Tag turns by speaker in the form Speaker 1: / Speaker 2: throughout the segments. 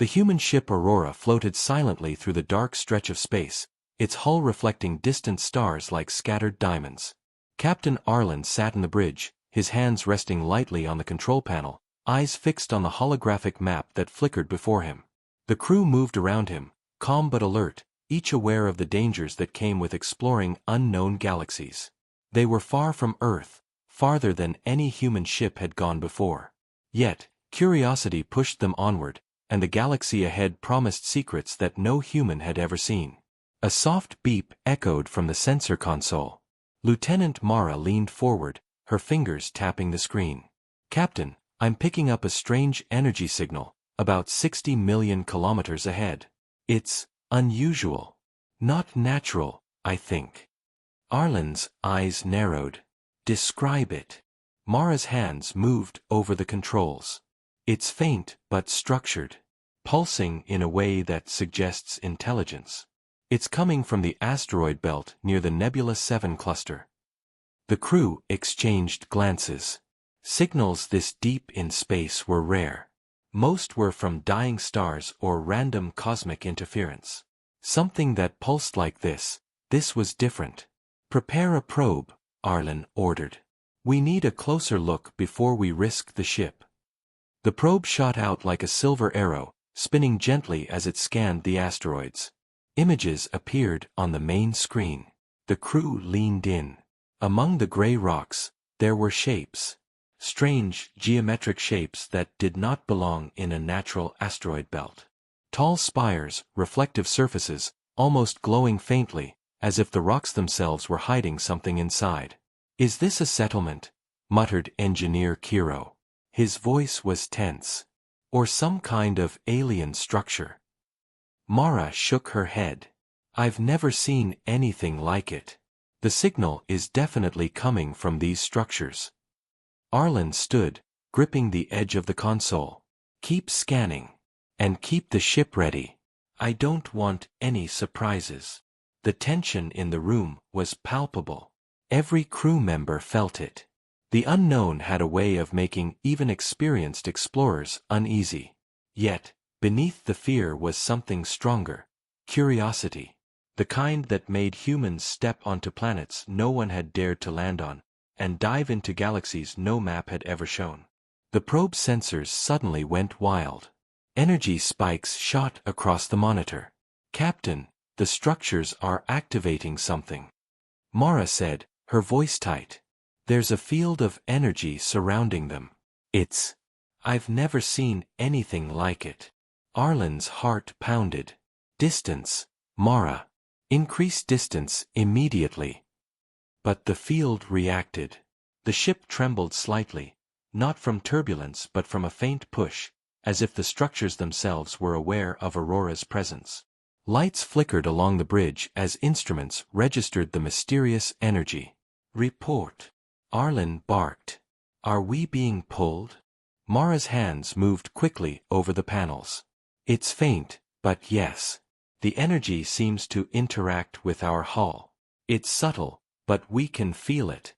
Speaker 1: The human ship Aurora floated silently through the dark stretch of space, its hull reflecting distant stars like scattered diamonds. Captain Arlen sat in the bridge, his hands resting lightly on the control panel, eyes fixed on the holographic map that flickered before him. The crew moved around him, calm but alert, each aware of the dangers that came with exploring unknown galaxies. They were far from Earth, farther than any human ship had gone before. Yet, curiosity pushed them onward, and the galaxy ahead promised secrets that no human had ever seen. A soft beep echoed from the sensor console. Lieutenant Mara leaned forward, her fingers tapping the screen. "Captain, I'm picking up a strange energy signal, about 60 million kilometers ahead. It's unusual. Not natural, I think." Arlen's eyes narrowed. "Describe it." Mara's hands moved over the controls. "It's faint but structured, pulsing in a way that suggests intelligence. It's coming from the asteroid belt near the Nebula 7 cluster." The crew exchanged glances. Signals this deep in space were rare. Most were from dying stars or random cosmic interference. Something that pulsed like this was different. "Prepare a probe," Arlen ordered. "We need a closer look before we risk the ship." The probe shot out like a silver arrow, spinning gently as it scanned the asteroids. Images appeared on the main screen. The crew leaned in. Among the gray rocks, there were shapes. Strange, geometric shapes that did not belong in a natural asteroid belt. Tall spires, reflective surfaces, almost glowing faintly, as if the rocks themselves were hiding something inside. "Is this a settlement?" muttered Engineer Kiro. His voice was tense. "Or some kind of alien structure?" Mara shook her head. "I've never seen anything like it. The signal is definitely coming from these structures." Arlen stood, gripping the edge of the console. "Keep scanning. And keep the ship ready. I don't want any surprises." The tension in the room was palpable. Every crew member felt it. The unknown had a way of making even experienced explorers uneasy. Yet, beneath the fear was something stronger: curiosity. The kind that made humans step onto planets no one had dared to land on, and dive into galaxies no map had ever shown. The probe sensors suddenly went wild. Energy spikes shot across the monitor. "Captain, the structures are activating something," Mara said, her voice tight. "There's a field of energy surrounding them. I've never seen anything like it." Arlen's heart pounded. "Distance, Mara. Increase distance immediately." But the field reacted. The ship trembled slightly, not from turbulence but from a faint push, as if the structures themselves were aware of Aurora's presence. Lights flickered along the bridge as instruments registered the mysterious energy. "Report," Arlen barked. "Are we being pulled?" Mara's hands moved quickly over the panels. "It's faint, but yes. The energy seems to interact with our hull. It's subtle, but we can feel it."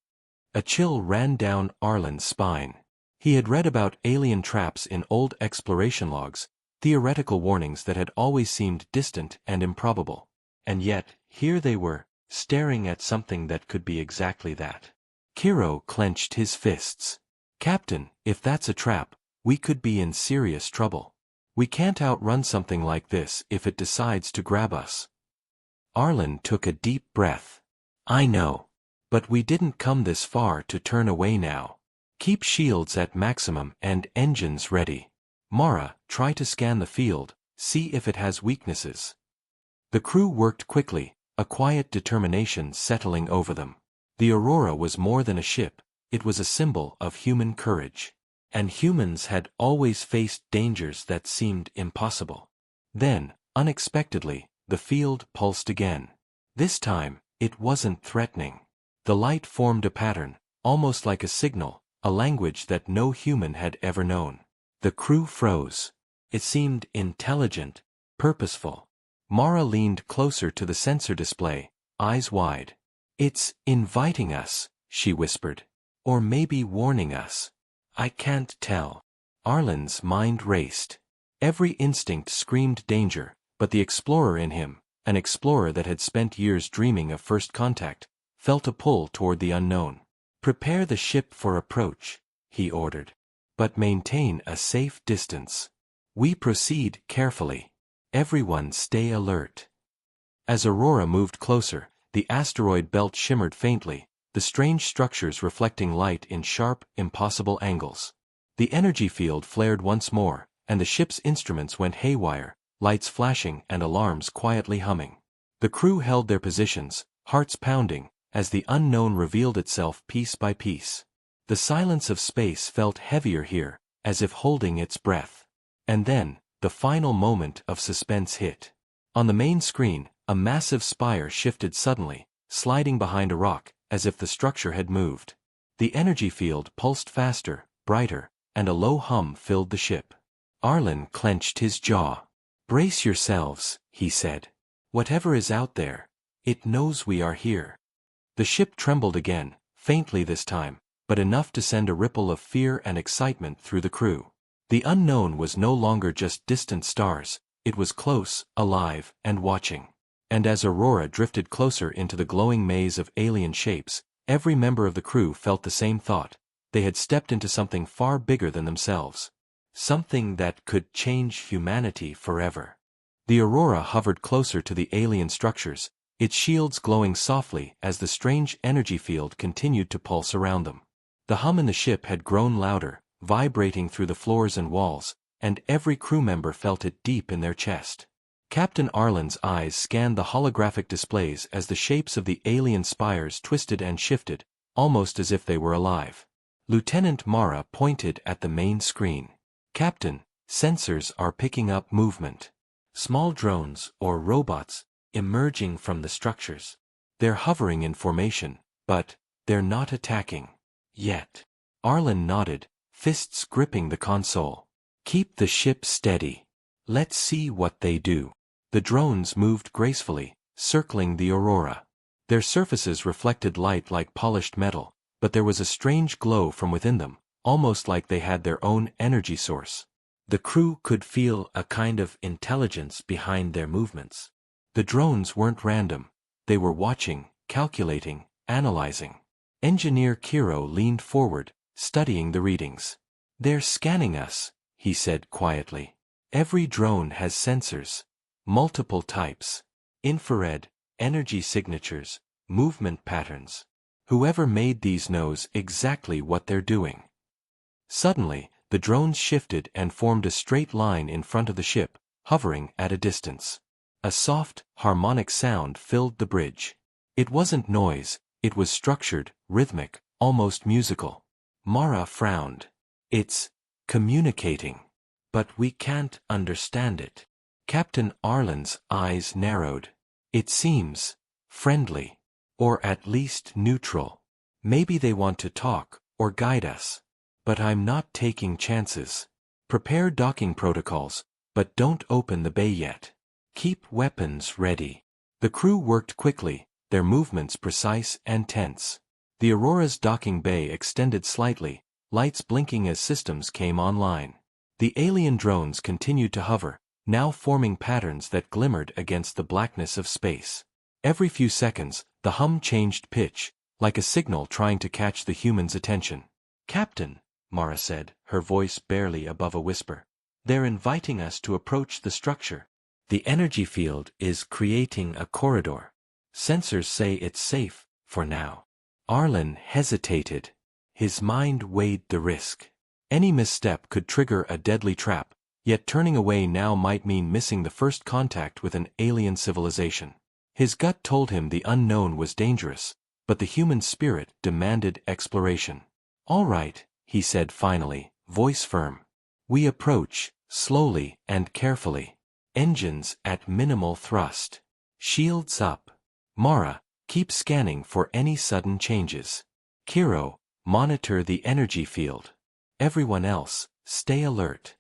Speaker 1: A chill ran down Arlen's spine. He had read about alien traps in old exploration logs, theoretical warnings that had always seemed distant and improbable. And yet, here they were, staring at something that could be exactly that. Kiro clenched his fists. "Captain, if that's a trap, we could be in serious trouble. We can't outrun something like this if it decides to grab us." Arlen took a deep breath. "I know. But we didn't come this far to turn away now. Keep shields at maximum and engines ready. Mara, try to scan the field, see if it has weaknesses." The crew worked quickly, a quiet determination settling over them. The Aurora was more than a ship, it was a symbol of human courage. And humans had always faced dangers that seemed impossible. Then, unexpectedly, the field pulsed again. This time, it wasn't threatening. The light formed a pattern, almost like a signal, a language that no human had ever known. The crew froze. It seemed intelligent, purposeful. Mara leaned closer to the sensor display, eyes wide. "It's inviting us," she whispered. "Or maybe warning us. I can't tell." Arlen's mind raced. Every instinct screamed danger, but the explorer in him, an explorer that had spent years dreaming of first contact, felt a pull toward the unknown. "Prepare the ship for approach," he ordered. "But maintain a safe distance. We proceed carefully. Everyone stay alert." As Aurora moved closer, the asteroid belt shimmered faintly, the strange structures reflecting light in sharp, impossible angles. The energy field flared once more, and the ship's instruments went haywire, lights flashing and alarms quietly humming. The crew held their positions, hearts pounding, as the unknown revealed itself piece by piece. The silence of space felt heavier here, as if holding its breath. And then, the final moment of suspense hit. On the main screen, a massive spire shifted suddenly, sliding behind a rock, as if the structure had moved. The energy field pulsed faster, brighter, and a low hum filled the ship. Arlen clenched his jaw. "Brace yourselves," he said. "Whatever is out there, it knows we are here." The ship trembled again, faintly this time, but enough to send a ripple of fear and excitement through the crew. The unknown was no longer just distant stars, it was close, alive, and watching. And as Aurora drifted closer into the glowing maze of alien shapes, every member of the crew felt the same thought: they had stepped into something far bigger than themselves. Something that could change humanity forever. The Aurora hovered closer to the alien structures, its shields glowing softly as the strange energy field continued to pulse around them. The hum in the ship had grown louder, vibrating through the floors and walls, and every crew member felt it deep in their chest. Captain Arlen's eyes scanned the holographic displays as the shapes of the alien spires twisted and shifted, almost as if they were alive. Lieutenant Mara pointed at the main screen. "Captain, sensors are picking up movement. Small drones, or robots, emerging from the structures. They're hovering in formation, but they're not attacking. Yet." Arlen nodded, fists gripping the console. "Keep the ship steady. Let's see what they do." The drones moved gracefully, circling the Aurora. Their surfaces reflected light like polished metal, but there was a strange glow from within them, almost like they had their own energy source. The crew could feel a kind of intelligence behind their movements. The drones weren't random. They were watching, calculating, analyzing. Engineer Kiro leaned forward, studying the readings. "They're scanning us," he said quietly. "Every drone has sensors. Multiple types. Infrared, energy signatures, movement patterns. Whoever made these knows exactly what they're doing." Suddenly, the drones shifted and formed a straight line in front of the ship, hovering at a distance. A soft, harmonic sound filled the bridge. It wasn't noise, it was structured, rhythmic, almost musical. Mara frowned. "It's communicating. But we can't understand it." Captain Arlen's eyes narrowed. "It seems friendly. Or at least neutral. Maybe they want to talk, or guide us. But I'm not taking chances. Prepare docking protocols, but don't open the bay yet. Keep weapons ready." The crew worked quickly, their movements precise and tense. The Aurora's docking bay extended slightly, lights blinking as systems came online. The alien drones continued to hover, now forming patterns that glimmered against the blackness of space. Every few seconds, the hum changed pitch, like a signal trying to catch the human's attention. "Captain," Mara said, her voice barely above a whisper. "They're inviting us to approach the structure. The energy field is creating a corridor. Sensors say it's safe, for now." Arlen hesitated. His mind weighed the risk. Any misstep could trigger a deadly trap, yet turning away now might mean missing the first contact with an alien civilization. His gut told him the unknown was dangerous, but the human spirit demanded exploration. "All right," he said finally, voice firm. "We approach, slowly and carefully. Engines at minimal thrust. Shields up. Mara, keep scanning for any sudden changes. Kiro, monitor the energy field. Everyone else, stay alert."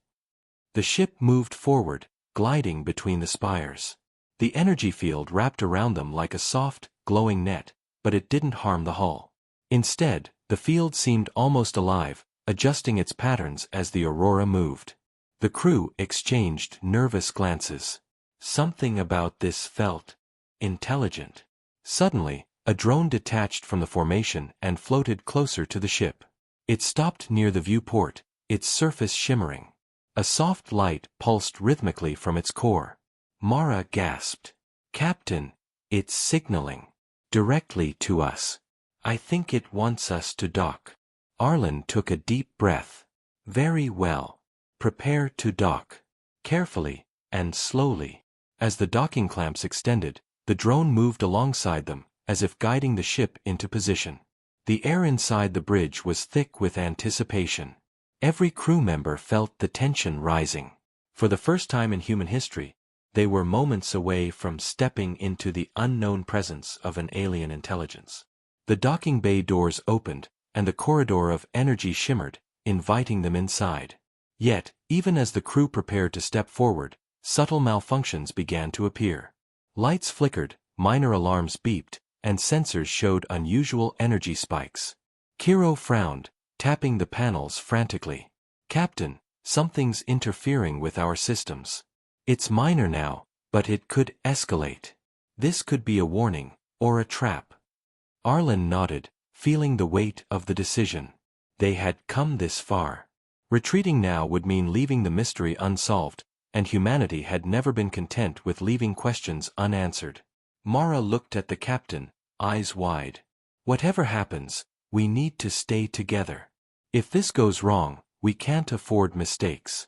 Speaker 1: The ship moved forward, gliding between the spires. The energy field wrapped around them like a soft, glowing net, but it didn't harm the hull. Instead, the field seemed almost alive, adjusting its patterns as the Aurora moved. The crew exchanged nervous glances. Something about this felt intelligent. Suddenly, a drone detached from the formation and floated closer to the ship. It stopped near the viewport, its surface shimmering. A soft light pulsed rhythmically from its core. Mara gasped. "Captain, it's signaling directly to us. I think it wants us to dock." Arlen took a deep breath. "Very well. Prepare to dock." Carefully, and slowly. As the docking clamps extended, the drone moved alongside them, as if guiding the ship into position. The air inside the bridge was thick with anticipation. Every crew member felt the tension rising. For the first time in human history, they were moments away from stepping into the unknown presence of an alien intelligence. The docking bay doors opened, and the corridor of energy shimmered, inviting them inside. Yet, even as the crew prepared to step forward, subtle malfunctions began to appear. Lights flickered, minor alarms beeped, and sensors showed unusual energy spikes. Kiro frowned, tapping the panels frantically. "Captain, something's interfering with our systems. It's minor now, but it could escalate. This could be a warning, or a trap." Arlen nodded, feeling the weight of the decision. They had come this far. Retreating now would mean leaving the mystery unsolved, and humanity had never been content with leaving questions unanswered. Mara looked at the captain, eyes wide. "Whatever happens, we need to stay together. If this goes wrong, we can't afford mistakes."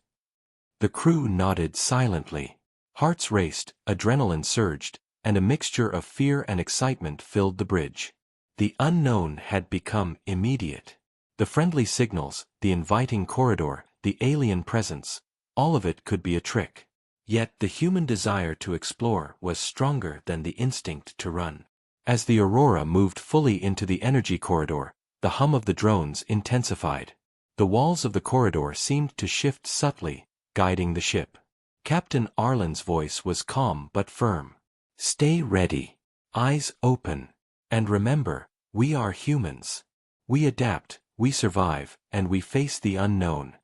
Speaker 1: The crew nodded silently. Hearts raced, adrenaline surged, and a mixture of fear and excitement filled the bridge. The unknown had become immediate. The friendly signals, the inviting corridor, the alien presence, all of it could be a trick. Yet the human desire to explore was stronger than the instinct to run. As the Aurora moved fully into the energy corridor, the hum of the drones intensified. The walls of the corridor seemed to shift subtly, guiding the ship. Captain Arlen's voice was calm but firm. "Stay ready. Eyes open. And remember, we are humans. We adapt, we survive, and we face the unknown."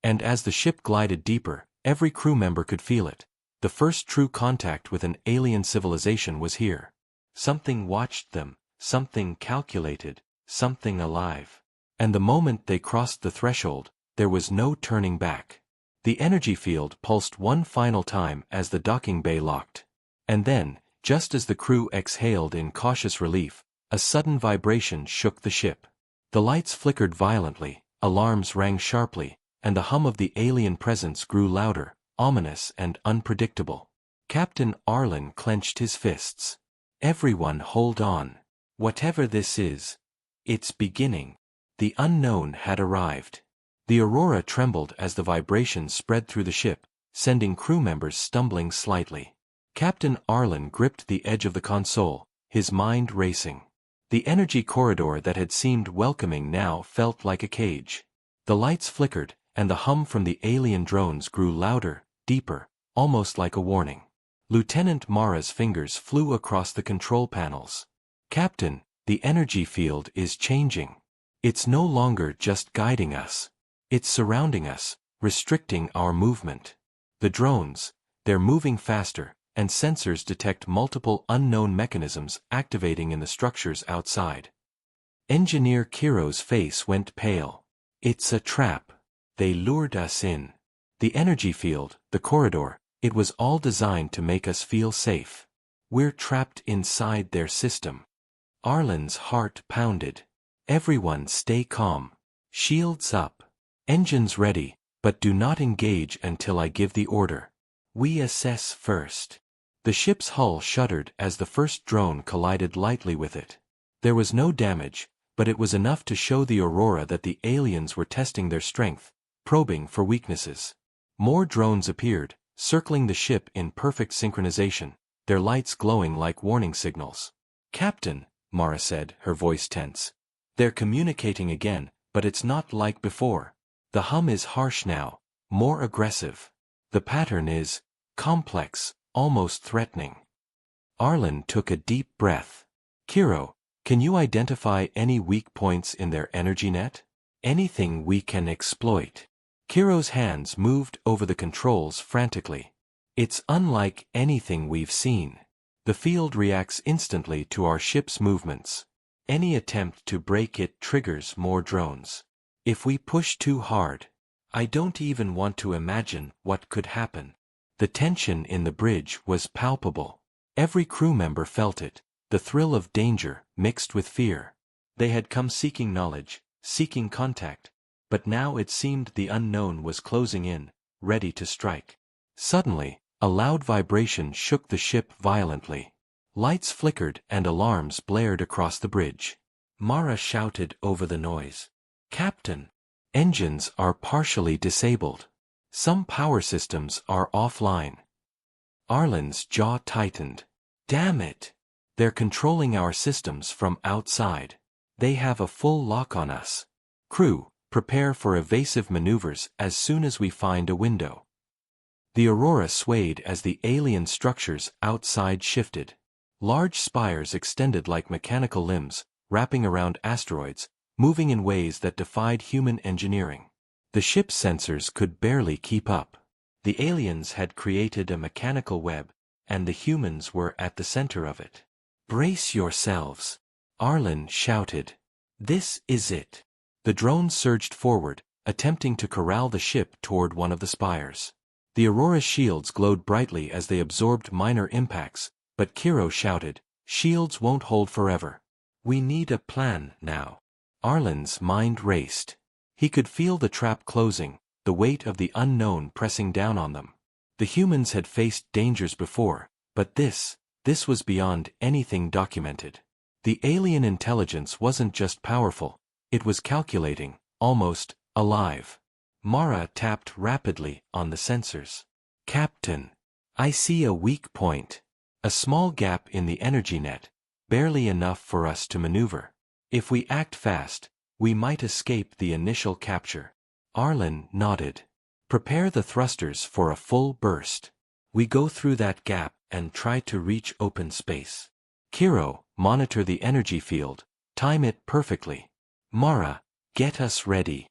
Speaker 1: And as the ship glided deeper, every crew member could feel it. The first true contact with an alien civilization was here. Something watched them, something calculated, something alive. And the moment they crossed the threshold, there was no turning back. The energy field pulsed one final time as the docking bay locked. And then, just as the crew exhaled in cautious relief, a sudden vibration shook the ship. The lights flickered violently, alarms rang sharply, and the hum of the alien presence grew louder, ominous and unpredictable. Captain Arlen clenched his fists. "Everyone hold on. Whatever this is, it's beginning." The unknown had arrived. The Aurora trembled as the vibrations spread through the ship, sending crew members stumbling slightly. Captain Arlen gripped the edge of the console, his mind racing. The energy corridor that had seemed welcoming now felt like a cage. The lights flickered, and the hum from the alien drones grew louder, deeper, almost like a warning. Lieutenant Mara's fingers flew across the control panels. "Captain, the energy field is changing. It's no longer just guiding us. It's surrounding us, restricting our movement. The drones, they're moving faster, and sensors detect multiple unknown mechanisms activating in the structures outside." Engineer Kiro's face went pale. "It's a trap. They lured us in. The energy field, the corridor, it was all designed to make us feel safe. We're trapped inside their system." Arlen's heart pounded. "Everyone stay calm. Shields up. Engines ready, but do not engage until I give the order. We assess first." The ship's hull shuddered as the first drone collided lightly with it. There was no damage, but it was enough to show the Aurora that the aliens were testing their strength, probing for weaknesses. More drones appeared, circling the ship in perfect synchronization, their lights glowing like warning signals. "Captain," Mara said, her voice tense. "They're communicating again, but it's not like before. The hum is harsh now, more aggressive. The pattern is complex, almost threatening." Arlen took a deep breath. "Kiro, can you identify any weak points in their energy net? Anything we can exploit?" Kiro's hands moved over the controls frantically. It's unlike anything we've seen. The field reacts instantly to our ship's movements. Any attempt to break it triggers more drones. If we push too hard, I don't even want to imagine what could happen. The tension in the bridge was palpable. Every crew member felt it, the thrill of danger mixed with fear. They had come seeking knowledge, seeking contact, but now it seemed the unknown was closing in, ready to strike. Suddenly, a loud vibration shook the ship violently. Lights flickered and alarms blared across the bridge. Mara shouted over the noise. "Captain! Engines are partially disabled. Some power systems are offline." Arlen's jaw tightened. "Damn it! They're controlling our systems from outside. They have a full lock on us. Crew, prepare for evasive maneuvers as soon as we find a window." The Aurora swayed as the alien structures outside shifted. Large spires extended like mechanical limbs, wrapping around asteroids, moving in ways that defied human engineering. The ship's sensors could barely keep up. The aliens had created a mechanical web, and the humans were at the center of it. "Brace yourselves," Arlen shouted. "This is it." The drones surged forward, attempting to corral the ship toward one of the spires. The Aurora's shields glowed brightly as they absorbed minor impacts, but Kiro shouted, "Shields won't hold forever. We need a plan now." Arlen's mind raced. He could feel the trap closing, the weight of the unknown pressing down on them. The humans had faced dangers before, but this was beyond anything documented. The alien intelligence wasn't just powerful, it was calculating, almost alive. Mara tapped rapidly on the sensors. "Captain, I see a weak point. A small gap in the energy net, barely enough for us to maneuver. If we act fast, we might escape the initial capture." Arlen nodded. "Prepare the thrusters for a full burst. We go through that gap and try to reach open space. Kiro, monitor the energy field, time it perfectly. Mara, get us ready."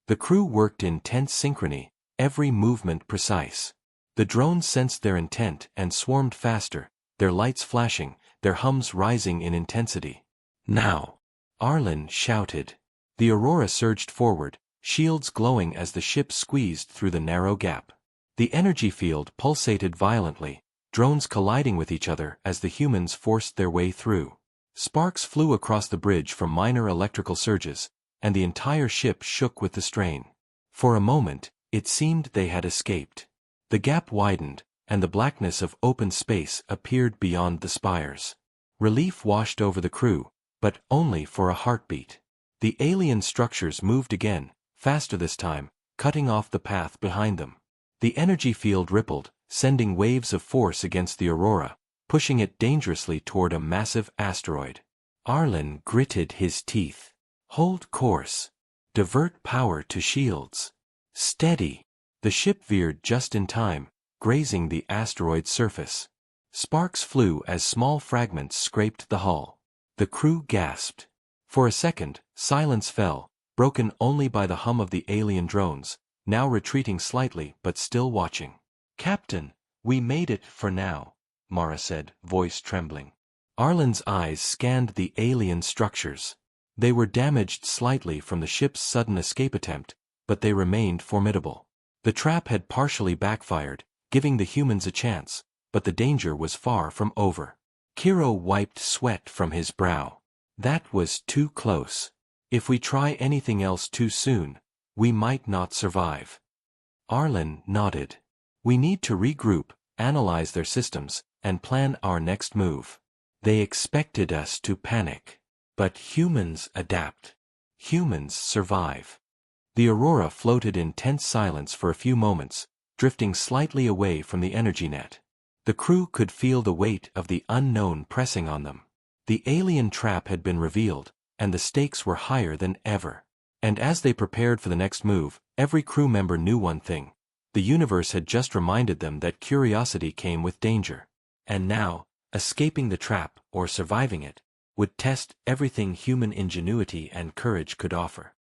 Speaker 1: The crew worked in tense synchrony, every movement precise. The drones sensed their intent and swarmed faster, their lights flashing, their hums rising in intensity. "Now!" Arlen shouted. The Aurora surged forward, shields glowing as the ship squeezed through the narrow gap. The energy field pulsated violently, drones colliding with each other as the humans forced their way through. Sparks flew across the bridge from minor electrical surges, and the entire ship shook with the strain. For a moment, it seemed they had escaped. The gap widened, and the blackness of open space appeared beyond the spires. Relief washed over the crew, but only for a heartbeat. The alien structures moved again, faster this time, cutting off the path behind them. The energy field rippled, sending waves of force against the Aurora, pushing it dangerously toward a massive asteroid. Arlen gritted his teeth. "Hold course. Divert power to shields. Steady." The ship veered just in time, grazing the asteroid's surface. Sparks flew as small fragments scraped the hull. The crew gasped. For a second, silence fell, broken only by the hum of the alien drones, now retreating slightly but still watching. "Captain, we made it for now," Mara said, voice trembling. Arlen's eyes scanned the alien structures. They were damaged slightly from the ship's sudden escape attempt, but they remained formidable. The trap had partially backfired, giving the humans a chance, but the danger was far from over. Kiro wiped sweat from his brow. That was too close. If we try anything else too soon, we might not survive. Arlen nodded. "We need to regroup, analyze their systems, and plan our next move. They expected us to panic. But humans adapt. Humans survive." The Aurora floated in tense silence for a few moments, drifting slightly away from the energy net. The crew could feel the weight of the unknown pressing on them. The alien trap had been revealed, and the stakes were higher than ever. And as they prepared for the next move, every crew member knew one thing. The universe had just reminded them that curiosity came with danger. And now, escaping the trap, or surviving it, would test everything human ingenuity and courage could offer.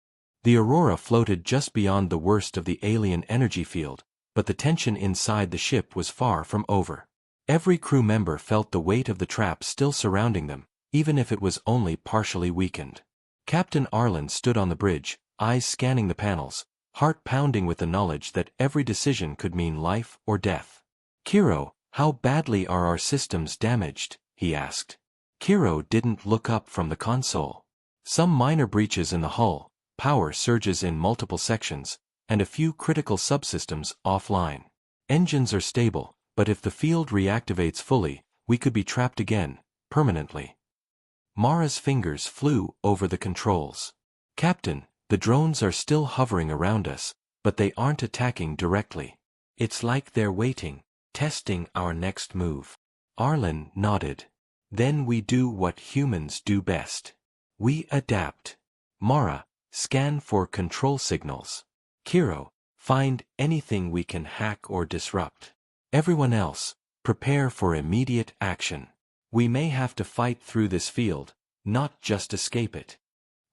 Speaker 1: The Aurora floated just beyond the worst of the alien energy field, but the tension inside the ship was far from over. Every crew member felt the weight of the trap still surrounding them, even if it was only partially weakened. Captain Arlen stood on the bridge, eyes scanning the panels, heart pounding with the knowledge that every decision could mean life or death. "Kiro, how badly are our systems damaged?" he asked. Kiro didn't look up from the console. "Some minor breaches in the hull, power surges in multiple sections, and a few critical subsystems offline. Engines are stable, but if the field reactivates fully, we could be trapped again, permanently." Mara's fingers flew over the controls. "Captain, the drones are still hovering around us, but they aren't attacking directly. It's like they're waiting, testing our next move." Arlen nodded. "Then we do what humans do best. We adapt. Mara, scan for control signals. Kiro, find anything we can hack or disrupt. Everyone else, prepare for immediate action. We may have to fight through this field, not just escape it."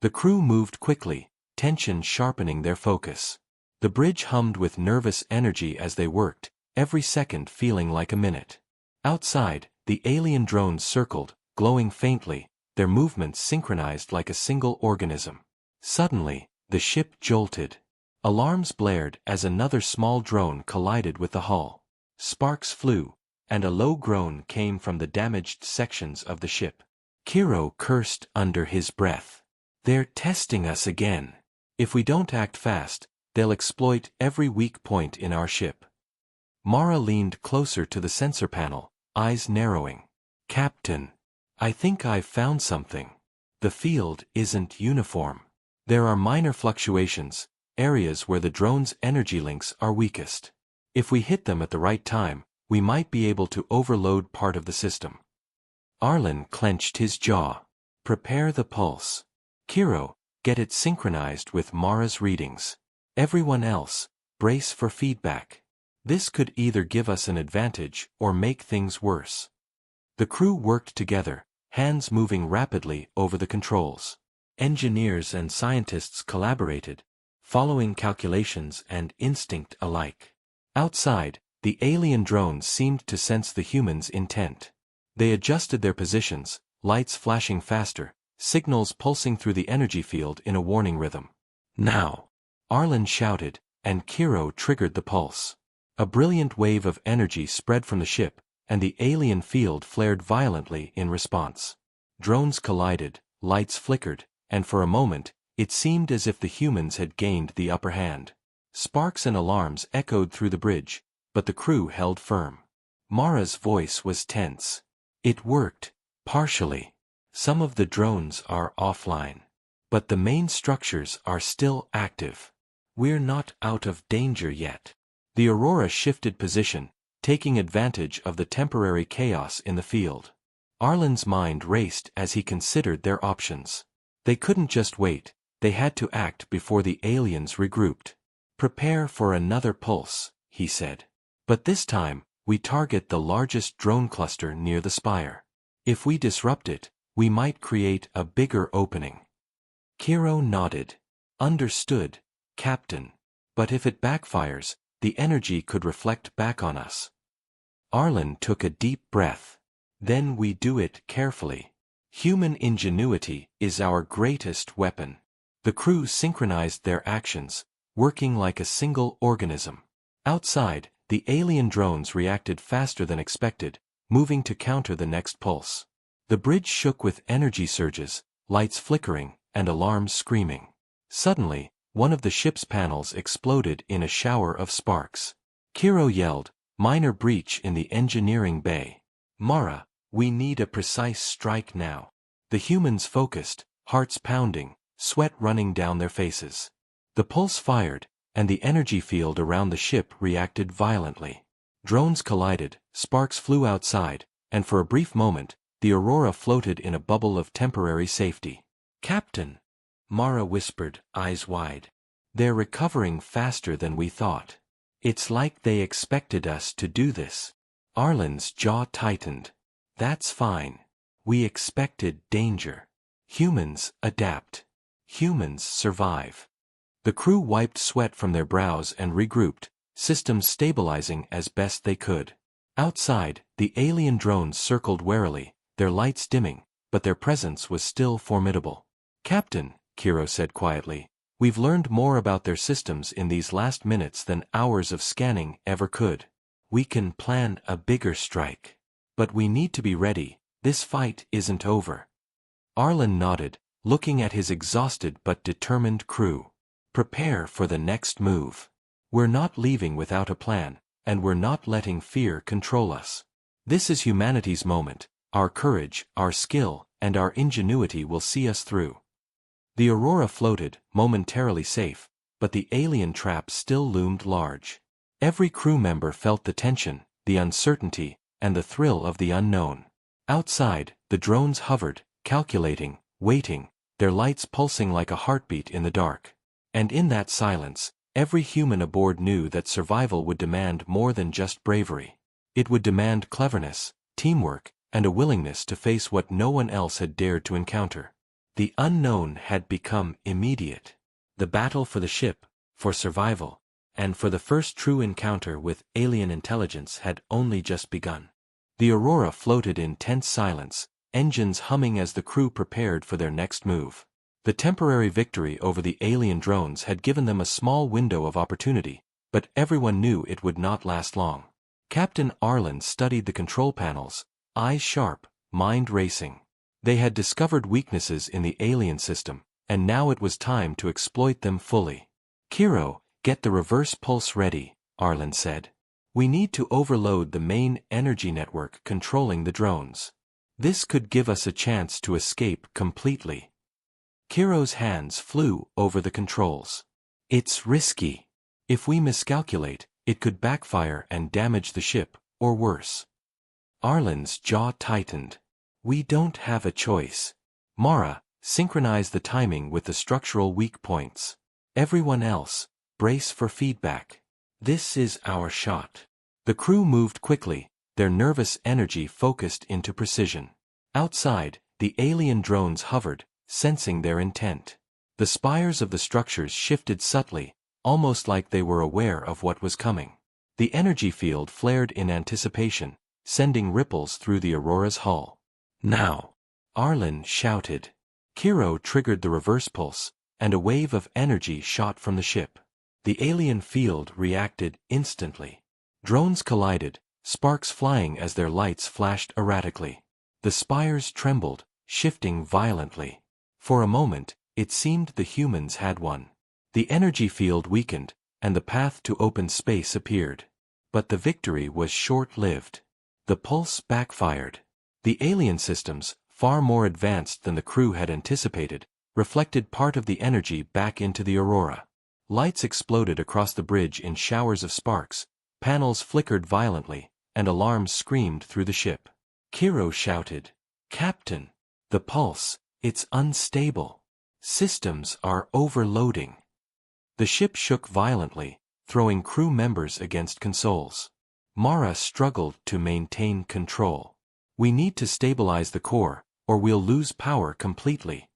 Speaker 1: The crew moved quickly, tension sharpening their focus. The bridge hummed with nervous energy as they worked, every second feeling like a minute. Outside, the alien drones circled, glowing faintly, their movements synchronized like a single organism. Suddenly, the ship jolted. Alarms blared as another small drone collided with the hull. Sparks flew, and a low groan came from the damaged sections of the ship. Kiro cursed under his breath. "They're testing us again. If we don't act fast, they'll exploit every weak point in our ship." Mara leaned closer to the sensor panel, eyes narrowing. "Captain, I think I've found something. The field isn't uniform. There are minor fluctuations, areas where the drone's energy links are weakest. If we hit them at the right time, we might be able to overload part of the system." Arlen clenched his jaw. "Prepare the pulse. Kiro, get it synchronized with Mara's readings. Everyone else, brace for feedback. This could either give us an advantage or make things worse." The crew worked together, hands moving rapidly over the controls. Engineers and scientists collaborated, following calculations and instinct alike. Outside, the alien drones seemed to sense the humans' intent. They adjusted their positions, lights flashing faster, signals pulsing through the energy field in a warning rhythm. "Now!" Arlen shouted, and Kiro triggered the pulse. A brilliant wave of energy spread from the ship, and the alien field flared violently in response. Drones collided, lights flickered, and for a moment, it seemed as if the humans had gained the upper hand. Sparks and alarms echoed through the bridge, but the crew held firm. Mara's voice was tense. "It worked, partially. Some of the drones are offline. But the main structures are still active. We're not out of danger yet." The Aurora shifted position, taking advantage of the temporary chaos in the field. Arlen's mind raced as he considered their options. They couldn't just wait, they had to act before the aliens regrouped. "Prepare for another pulse," he said. "But this time, we target the largest drone cluster near the spire. If we disrupt it, we might create a bigger opening." Kiro nodded. "Understood, Captain. But if it backfires, the energy could reflect back on us." Arlen took a deep breath. "Then we do it carefully. Human ingenuity is our greatest weapon." The crew synchronized their actions, working like a single organism. Outside, the alien drones reacted faster than expected, moving to counter the next pulse. The bridge shook with energy surges, lights flickering, and alarms screaming. Suddenly, one of the ship's panels exploded in a shower of sparks. Kiro yelled, "Minor breach in the engineering bay. Mara, we need a precise strike now." The humans focused, hearts pounding, sweat running down their faces. The pulse fired, and the energy field around the ship reacted violently. Drones collided, sparks flew outside, and for a brief moment, the Aurora floated in a bubble of temporary safety. "Captain," Mara whispered, eyes wide. "They're recovering faster than we thought. It's like they expected us to do this." Arlen's jaw tightened. "That's fine. We expected danger. Humans adapt. Humans survive." The crew wiped sweat from their brows and regrouped, systems stabilizing as best they could. Outside, the alien drones circled warily, their lights dimming, but their presence was still formidable. "Captain," Kiro said quietly, "we've learned more about their systems in these last minutes than hours of scanning ever could. We can plan a bigger strike. But we need to be ready, this fight isn't over." Arlen nodded, looking at his exhausted but determined crew. "Prepare for the next move. We're not leaving without a plan, and we're not letting fear control us. This is humanity's moment. Our courage, our skill, and our ingenuity will see us through." The Aurora floated, momentarily safe, but the alien trap still loomed large. Every crew member felt the tension, the uncertainty, and the thrill of the unknown. Outside, the drones hovered, calculating, waiting, their lights pulsing like a heartbeat in the dark. And in that silence, every human aboard knew that survival would demand more than just bravery. It would demand cleverness, teamwork, and a willingness to face what no one else had dared to encounter. The unknown had become immediate. The battle for the ship, for survival, and for the first true encounter with alien intelligence had only just begun. The Aurora floated in tense silence, engines humming as the crew prepared for their next move. The temporary victory over the alien drones had given them a small window of opportunity, but everyone knew it would not last long. Captain Arlen studied the control panels, eyes sharp, mind racing. They had discovered weaknesses in the alien system, and now it was time to exploit them fully. "Kiro, get the reverse pulse ready," Arlen said. "We need to overload the main energy network controlling the drones. This could give us a chance to escape completely." Kiro's hands flew over the controls. "It's risky. If we miscalculate, it could backfire and damage the ship, or worse." Arlen's jaw tightened. "We don't have a choice. Mara, synchronize the timing with the structural weak points. Everyone else, brace for feedback. This is our shot." The crew moved quickly, their nervous energy focused into precision. Outside, the alien drones hovered, sensing their intent. The spires of the structures shifted subtly, almost like they were aware of what was coming. The energy field flared in anticipation, sending ripples through the Aurora's hull. "Now!" Arlen shouted. Kiro triggered the reverse pulse, and a wave of energy shot from the ship. The alien field reacted instantly. Drones collided, sparks flying as their lights flashed erratically. The spires trembled, shifting violently. For a moment, it seemed the humans had won. The energy field weakened, and the path to open space appeared. But the victory was short-lived. The pulse backfired. The alien systems, far more advanced than the crew had anticipated, reflected part of the energy back into the Aurora. Lights exploded across the bridge in showers of sparks, panels flickered violently, and alarms screamed through the ship. Kiro shouted, "Captain! The pulse, it's unstable. Systems are overloading." The ship shook violently, throwing crew members against consoles. Mara struggled to maintain control. "We need to stabilize the core, or we'll lose power completely."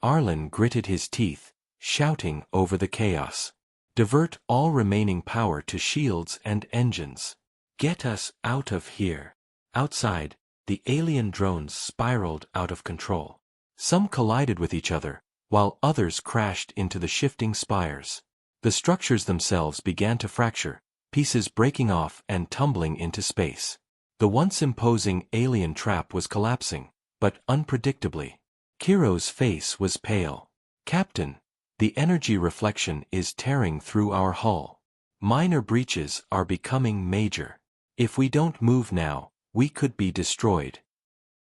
Speaker 1: Arlen gritted his teeth, shouting over the chaos. "Divert all remaining power to shields and engines. Get us out of here." Outside, the alien drones spiraled out of control. Some collided with each other, while others crashed into the shifting spires. The structures themselves began to fracture, pieces breaking off and tumbling into space. The once imposing alien trap was collapsing, but unpredictably. Kiro's face was pale. "Captain, the energy reflection is tearing through our hull. Minor breaches are becoming major. If we don't move now, we could be destroyed."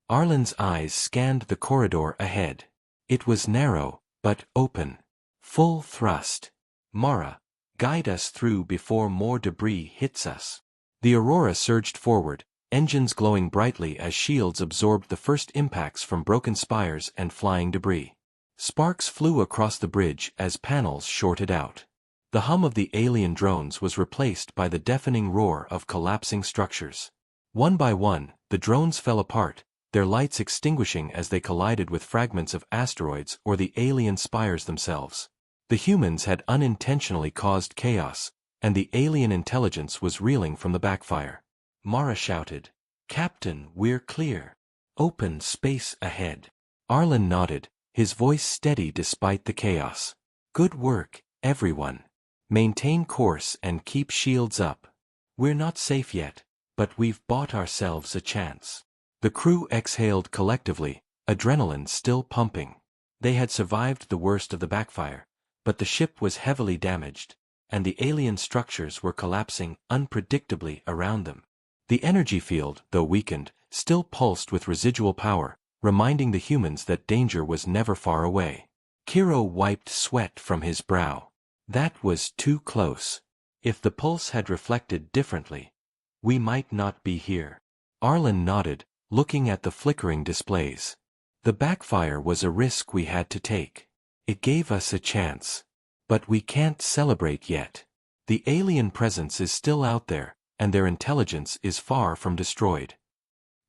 Speaker 1: Arlen's eyes scanned the corridor ahead. It was narrow, but open. Full thrust. "Mara, guide us through before more debris hits us." The Aurora surged forward, engines glowing brightly as shields absorbed the first impacts from broken spires and flying debris. Sparks flew across the bridge as panels shorted out. The hum of the alien drones was replaced by the deafening roar of collapsing structures. One by one, the drones fell apart, their lights extinguishing as they collided with fragments of asteroids or the alien spires themselves. The humans had unintentionally caused chaos, and the alien intelligence was reeling from the backfire. Mara shouted, "Captain, we're clear. Open space ahead." Arlen nodded, his voice steady despite the chaos. "Good work, everyone. Maintain course and keep shields up. We're not safe yet, but we've bought ourselves a chance." The crew exhaled collectively, adrenaline still pumping. They had survived the worst of the backfire, but the ship was heavily damaged, and the alien structures were collapsing unpredictably around them. The energy field, though weakened, still pulsed with residual power, reminding the humans that danger was never far away. Kiro wiped sweat from his brow. That was too close. If the pulse had reflected differently, we might not be here. Arlen nodded, looking at the flickering displays. The backfire was a risk we had to take. It gave us a chance. But we can't celebrate yet. The alien presence is still out there, and their intelligence is far from destroyed.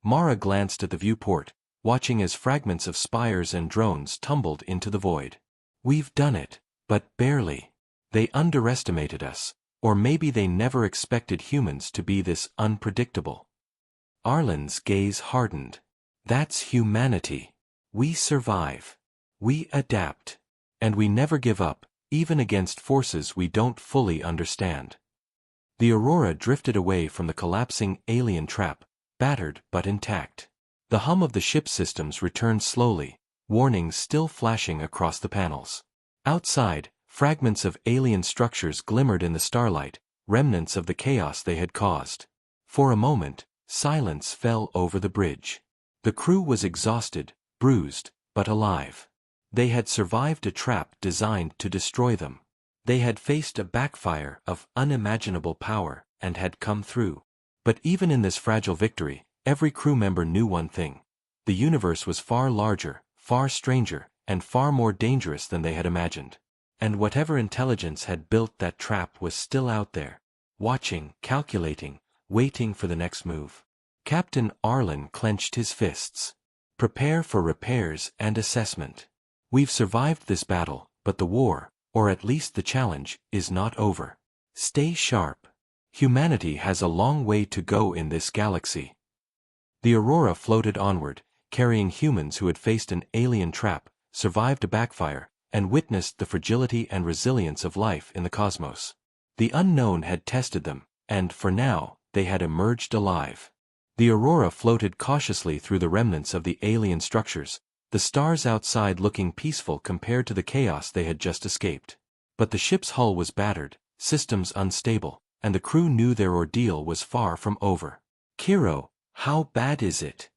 Speaker 1: Mara glanced at the viewport, watching as fragments of spires and drones tumbled into the void. "We've done it, but barely. They underestimated us, or maybe they never expected humans to be this unpredictable." Arlen's gaze hardened. "That's humanity. We survive. We adapt. And we never give up, even against forces we don't fully understand." The Aurora drifted away from the collapsing alien trap, battered but intact. The hum of the ship's systems returned slowly, warnings still flashing across the panels. Outside, fragments of alien structures glimmered in the starlight, remnants of the chaos they had caused. For a moment, silence fell over the bridge. The crew was exhausted, bruised, but alive. They had survived a trap designed to destroy them. They had faced a backfire of unimaginable power and had come through. But even in this fragile victory, every crew member knew one thing. The universe was far larger, far stranger, and far more dangerous than they had imagined. And whatever intelligence had built that trap was still out there, watching, calculating, waiting for the next move. Captain Arlen clenched his fists. "Prepare for repairs and assessment. We've survived this battle, but the war, or at least the challenge, is not over. Stay sharp. Humanity has a long way to go in this galaxy." The Aurora floated onward, carrying humans who had faced an alien trap, survived a backfire, and witnessed the fragility and resilience of life in the cosmos. The unknown had tested them, and for now, they had emerged alive. The Aurora floated cautiously through the remnants of the alien structures, the stars outside looking peaceful compared to the chaos they had just escaped. But the ship's hull was battered, systems unstable, and the crew knew their ordeal was far from over. "Kiro, how bad is it?"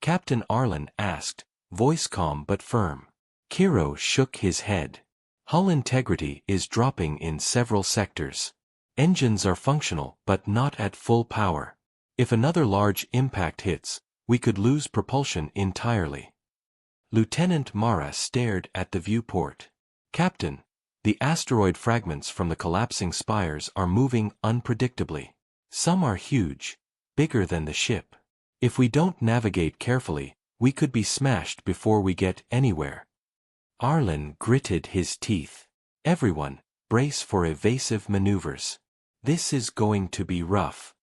Speaker 1: Captain Arlen asked, voice calm but firm. Kiro shook his head. "Hull integrity is dropping in several sectors. Engines are functional but not at full power. If another large impact hits, we could lose propulsion entirely." Lieutenant Mara stared at the viewport. "Captain, the asteroid fragments from the collapsing spires are moving unpredictably. Some are huge, bigger than the ship. If we don't navigate carefully, we could be smashed before we get anywhere." Arlen gritted his teeth. "Everyone, brace for evasive maneuvers. This is going to be rough."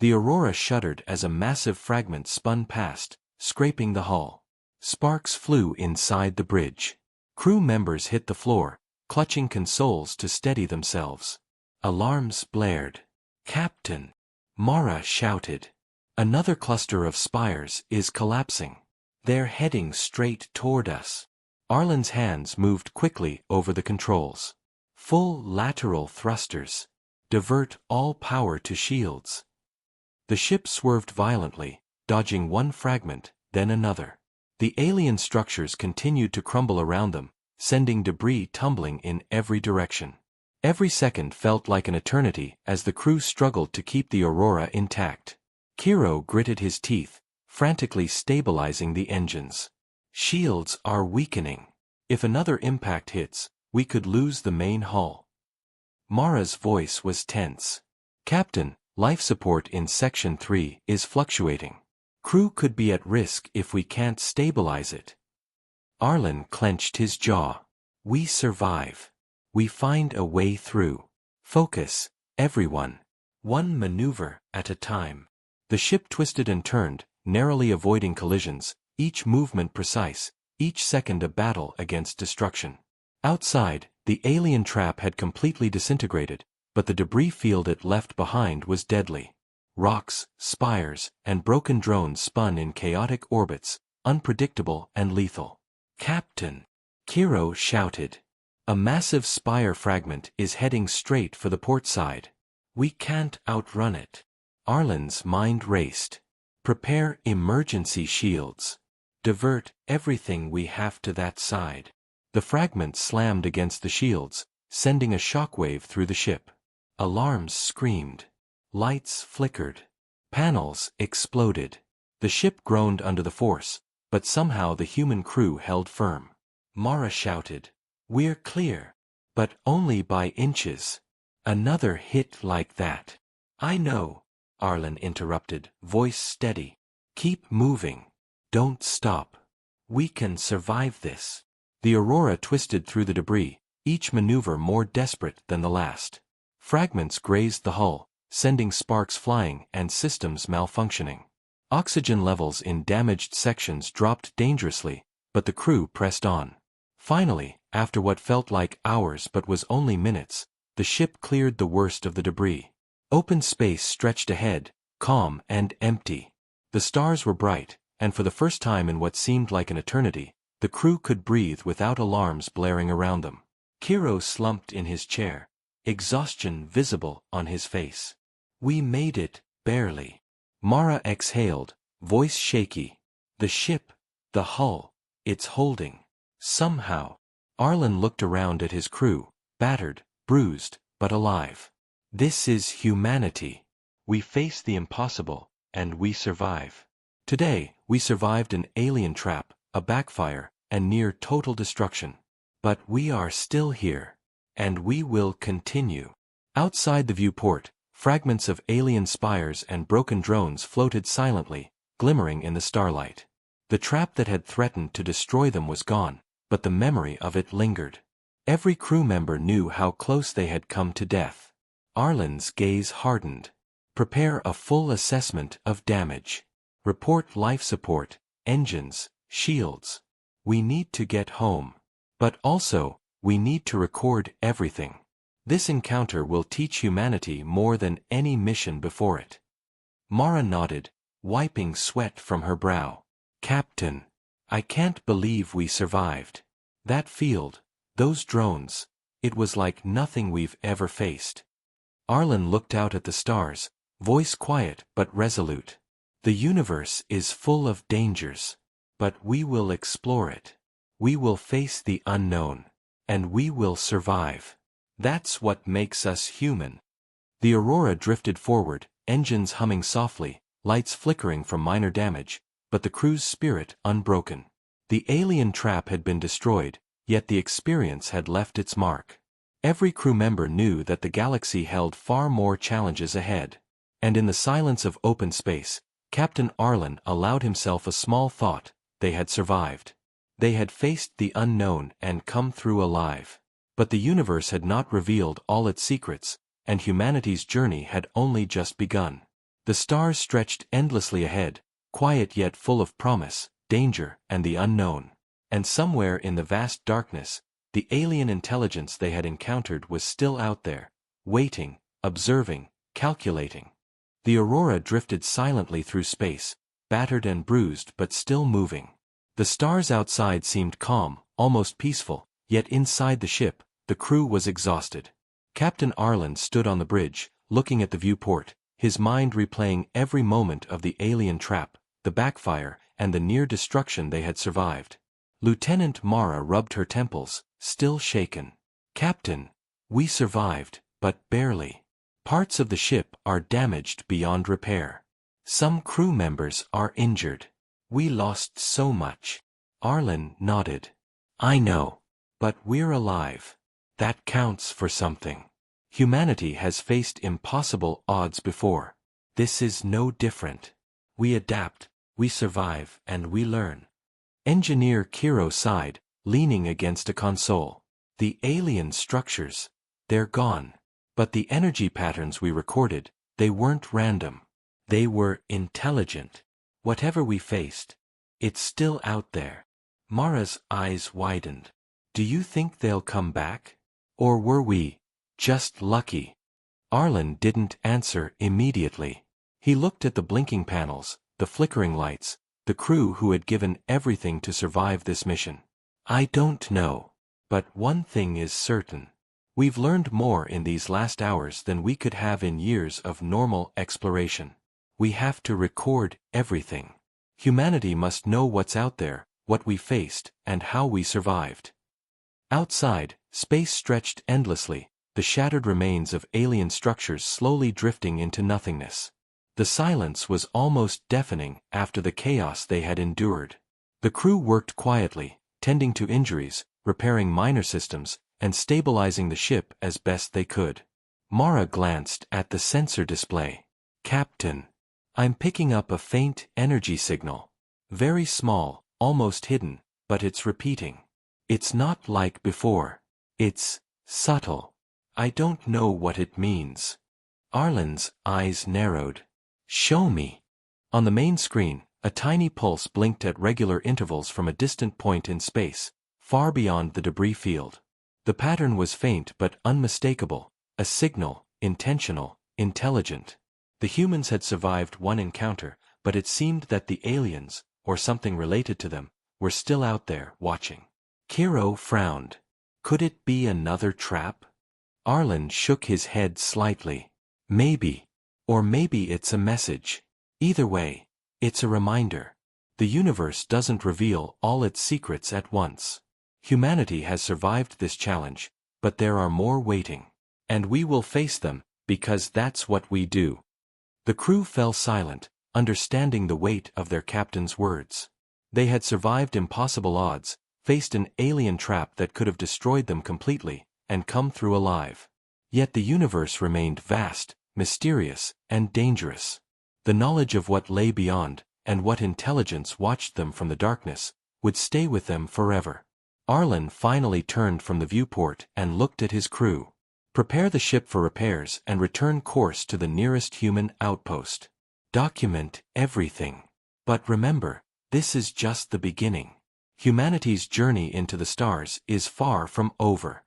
Speaker 1: The Aurora shuddered as a massive fragment spun past, scraping the hull. Sparks flew inside the bridge. Crew members hit the floor, clutching consoles to steady themselves. Alarms blared. "Captain!" Mara shouted. "Another cluster of spires is collapsing. They're heading straight toward us." Arlen's hands moved quickly over the controls. "Full lateral thrusters. Divert all power to shields." The ship swerved violently, dodging one fragment, then another. The alien structures continued to crumble around them, sending debris tumbling in every direction. Every second felt like an eternity as the crew struggled to keep the Aurora intact. Kiro gritted his teeth, frantically stabilizing the engines. "Shields are weakening. If another impact hits, we could lose the main hull." Mara's voice was tense. "Captain, life support in Section 3 is fluctuating. Crew could be at risk if we can't stabilize it." Arlen clenched his jaw. "We survive. We find a way through. Focus, everyone. One maneuver at a time. The ship twisted and turned, narrowly avoiding collisions, each movement precise, each second a battle against destruction. Outside, the alien trap had completely disintegrated, but the debris field it left behind was deadly. Rocks, spires, and broken drones spun in chaotic orbits, unpredictable and lethal. "Captain!" Kiro shouted. "A massive spire fragment is heading straight for the port side. We can't outrun it." Arlen's mind raced. "Prepare emergency shields. Divert everything we have to that side." The fragment slammed against the shields, sending a shockwave through the ship. Alarms screamed. Lights flickered. Panels exploded. The ship groaned under the force, but somehow the human crew held firm. Mara shouted, "We're clear." But only by inches. "Another hit like that." "I know," Arlen interrupted, voice steady. "Keep moving. Don't stop. We can survive this." The Aurora twisted through the debris, each maneuver more desperate than the last. Fragments grazed the hull, sending sparks flying and systems malfunctioning. Oxygen levels in damaged sections dropped dangerously, but the crew pressed on. Finally, after what felt like hours but was only minutes, the ship cleared the worst of the debris. Open space stretched ahead, calm and empty. The stars were bright, and for the first time in what seemed like an eternity, the crew could breathe without alarms blaring around them. Kiro slumped in his chair, exhaustion visible on his face. "We made it, barely." Mara exhaled, voice shaky. "The ship, the hull, it's holding. Somehow." Arlen looked around at his crew, battered, bruised, but alive. "This is humanity. We face the impossible, and we survive. Today, we survived an alien trap, a backfire, and near total destruction. But we are still here. And we will continue." Outside the viewport, fragments of alien spires and broken drones floated silently, glimmering in the starlight. The trap that had threatened to destroy them was gone, but the memory of it lingered. Every crew member knew how close they had come to death. Arlen's gaze hardened. "Prepare a full assessment of damage. Report life support, engines, shields. We need to get home. But also, we need to record everything. This encounter will teach humanity more than any mission before it." Mara nodded, wiping sweat from her brow. "Captain, I can't believe we survived. That field, those drones, it was like nothing we've ever faced." Arlen looked out at the stars, voice quiet but resolute. "The universe is full of dangers. But we will explore it. We will face the unknown. And we will survive. That's what makes us human." The Aurora drifted forward, engines humming softly, lights flickering from minor damage, but the crew's spirit unbroken. The alien trap had been destroyed, yet the experience had left its mark. Every crew member knew that the galaxy held far more challenges ahead. And in the silence of open space, Captain Arlen allowed himself a small thought: they had survived. They had faced the unknown and come through alive. But the universe had not revealed all its secrets, and humanity's journey had only just begun. The stars stretched endlessly ahead, quiet yet full of promise, danger, and the unknown. And somewhere in the vast darkness, the alien intelligence they had encountered was still out there, waiting, observing, calculating. The Aurora drifted silently through space, battered and bruised but still moving. The stars outside seemed calm, almost peaceful, yet inside the ship, the crew was exhausted. Captain Arlen stood on the bridge, looking at the viewport, his mind replaying every moment of the alien trap, the backfire, and the near destruction they had survived. Lieutenant Mara rubbed her temples, still shaken. "Captain, we survived, but barely. Parts of the ship are damaged beyond repair. Some crew members are injured. We lost so much." Arlen nodded. "I know. But we're alive. That counts for something. Humanity has faced impossible odds before. This is no different. We adapt, we survive, and we learn." Engineer Kiro sighed, leaning against a console. The alien structures, they're gone. But the energy patterns we recorded, they weren't random. They were intelligent. Whatever we faced, it's still out there. Mara's eyes widened. Do you think they'll come back? Or were we just lucky? Arlen didn't answer immediately. He looked at the blinking panels, the flickering lights, the crew who had given everything to survive this mission. I don't know. But one thing is certain. We've learned more in these last hours than we could have in years of normal exploration. We have to record everything. Humanity must know what's out there, what we faced, and how we survived. Outside, space stretched endlessly, the shattered remains of alien structures slowly drifting into nothingness. The silence was almost deafening after the chaos they had endured. The crew worked quietly, tending to injuries, repairing minor systems, and stabilizing the ship as best they could. Mara glanced at the sensor display. Captain, I'm picking up a faint energy signal. Very small, almost hidden, but it's repeating. It's not like before. It's subtle. I don't know what it means. Arlen's eyes narrowed. Show me. On the main screen, a tiny pulse blinked at regular intervals from a distant point in space, far beyond the debris field. The pattern was faint but unmistakable, a signal, intentional, intelligent. The humans had survived one encounter, but it seemed that the aliens, or something related to them, were still out there, watching. Kiro frowned. Could it be another trap? Arlen shook his head slightly. Maybe. Or maybe it's a message. Either way, it's a reminder. The universe doesn't reveal all its secrets at once. Humanity has survived this challenge, but there are more waiting. And we will face them, because that's what we do. The crew fell silent, understanding the weight of their captain's words. They had survived impossible odds, faced an alien trap that could have destroyed them completely, and come through alive. Yet the universe remained vast, mysterious, and dangerous. The knowledge of what lay beyond, and what intelligence watched them from the darkness, would stay with them forever. Arlen finally turned from the viewport and looked at his crew. Prepare the ship for repairs and return course to the nearest human outpost. Document everything. But remember, this is just the beginning. Humanity's journey into the stars is far from over.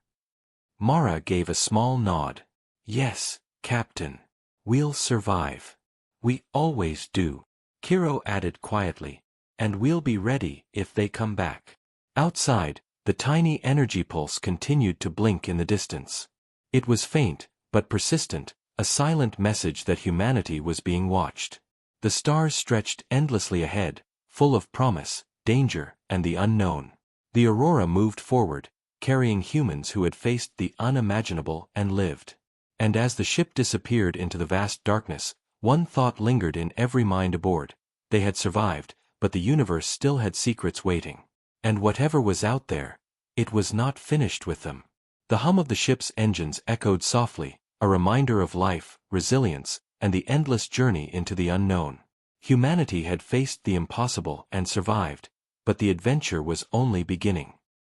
Speaker 1: Mara gave a small nod. Yes, Captain. We'll survive. We always do. Kiro added quietly. And we'll be ready if they come back. Outside, the tiny energy pulse continued to blink in the distance. It was faint, but persistent, a silent message that humanity was being watched. The stars stretched endlessly ahead, full of promise, danger, and the unknown. The aurora moved forward, carrying humans who had faced the unimaginable and lived. And as the ship disappeared into the vast darkness, one thought lingered in every mind aboard. They had survived, but the universe still had secrets waiting. And whatever was out there, it was not finished with them. The hum of the ship's engines echoed softly, a reminder of life, resilience, and the endless journey into the unknown. Humanity had faced the impossible and survived, but the adventure was only beginning.